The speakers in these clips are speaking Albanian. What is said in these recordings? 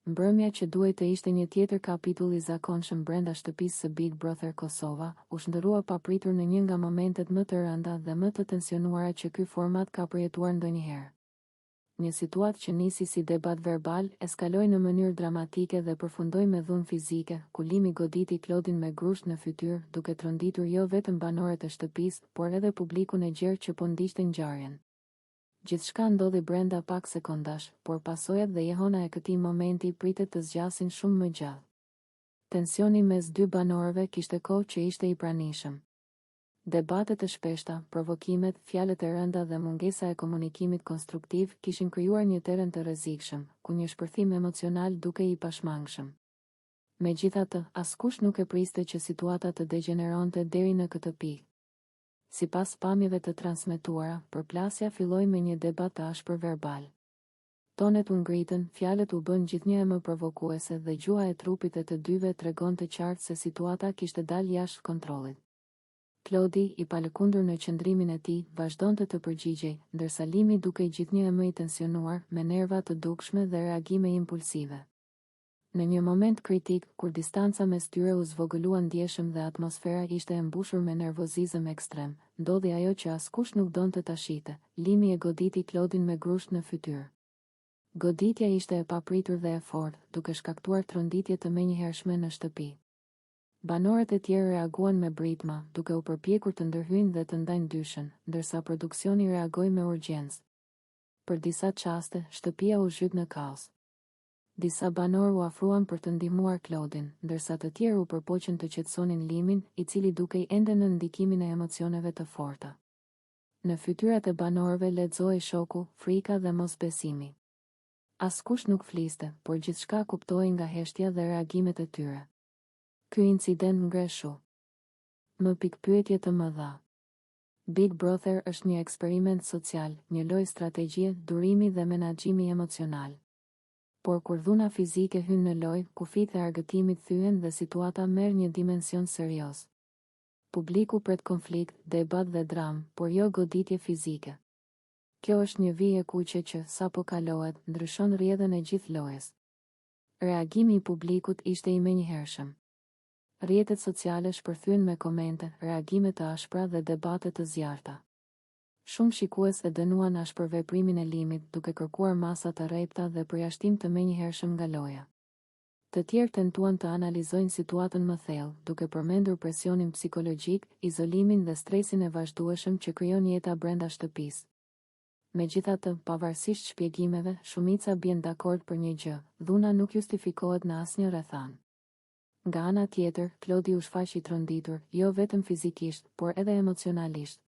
Mbrëmja që duhet të ishte një tjetër kapitull i zakonshëm brenda shtëpisë së Big Brother Kosova, u shndërrua papritur në një nga momentet më të rënda dhe më të tensionuara që ky format ka përjetuar ndonjëherë. Një situatë që nisi si debat verbal, eskaloi në mënyrë dramatike dhe përfundoi me dhunë fizike, ku Limi goditi Klodin me grusht në fytyrë, duke tronditur jo vetëm banorët e shtëpisë, por edhe publikun e gjerë që po ndiqte ngjarjen. Gjithçka ndodhi brenda pak sekondash, por pasojat dhe jehona e këtij momenti pritet të zgjasin shumë më gjallë. Tensioni mes dy banorëve kishte kohë që ishte i pranishëm. Debatet e shpeshta, provokimet, fjalët e rënda dhe mungesa e komunikimit konstruktiv kishin krijuar një terren të rrezikshëm, ku një shpërthim emocional dukej i pashmangshëm. Megjithatë, askush nuk e priste që situata të degeneronte deri në këtë pikë. Sipas pamjeve të transmetuara, përplasja filloi me një debat të ashpër verbal. Tonet u ngritën, fjalët u bën gjithnjë më provokuese dhe gjuha e trupit e të dyve tregonte qartë se situata kishte dalë jashtë kontrollit. Klodi, i palëkundur në qëndrimin e tij, vazhdonte të përgjigjej, ndërsa Limi dukej gjithnjë më i tensionuar, me nerva të dukshme dhe reagime impulsive. Në një moment kritik, kur distanca mes tyre u zvogëlua ndjeshëm dhe atmosfera ishte e mbushur me nervozizëm ekstrem, ndodhi ajo që askush nuk donte ta shihte. Limi e goditi Klodin me grusht në fytyrë. Goditja ishte e papritur dhe e fortë, duke shkaktuar tronditje të menjëhershme në shtëpi. Banorët e tjerë reaguan me britma, duke u përpjekur të ndërhyjnë dhe të ndajnë dyshën, ndërsa produksioni reagoi me urgjencë. Për disa çaste, shtëpia u zhyt në kaos. Disa banorë u afruan për të ndihmuar Klodin, ndërsa të tjerë u përpoqën të qetësonin Limin, i cili dukej ende në ndikimin e emocioneve të forta. Në fytyrat e banorëve lexohej shoku, frika dhe mosbesimi. Askush nuk fliste, por gjithçka kuptohej nga heshtja dhe reagimet e tyre. Ky incident ngreshu më pikpyetje të mëdha. Big Brother është një eksperiment social, një lojë strategjie, durimi dhe menaxhimi emocional. Por kur dhuna fizike hyn në lojë, kufit e argëtimit thyen dhe situata merr një dimension serioz. Publiku pret konflikt, debat dhe dramë, por jo goditje fizike. Kjo është një vijë e kuqe që, sapo kalohet, ndryshon rrjedhën e gjithë lojës. Reagimi i publikut ishte i menjëhershëm. Rrjetet sociale shpërthyen me komente, reagime të ashpra dhe debate të zjarrta. Shumë shikues e dënuan ashpër veprimin e Limit, duke kërkuar masa të rrepta dhe përjashtim të menjëhershëm nga loja. Të tjerë tentuan të analizojnë situatën më thellë, duke përmendur presionin psikologjik, izolimin dhe stresin e vazhdueshëm që krijon jeta brenda shtëpisë. Megjithatë, pavarësisht shpjegimeve, shumica bien dakord për një gjë: dhuna nuk justifikohet në asnjë rrethan. Nga ana tjetër, Klodi u shfaq i tronditur, jo vetëm fizikisht, por edhe emocionalisht.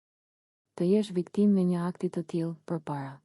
Të jesh viktimë në një akti të tillë përpara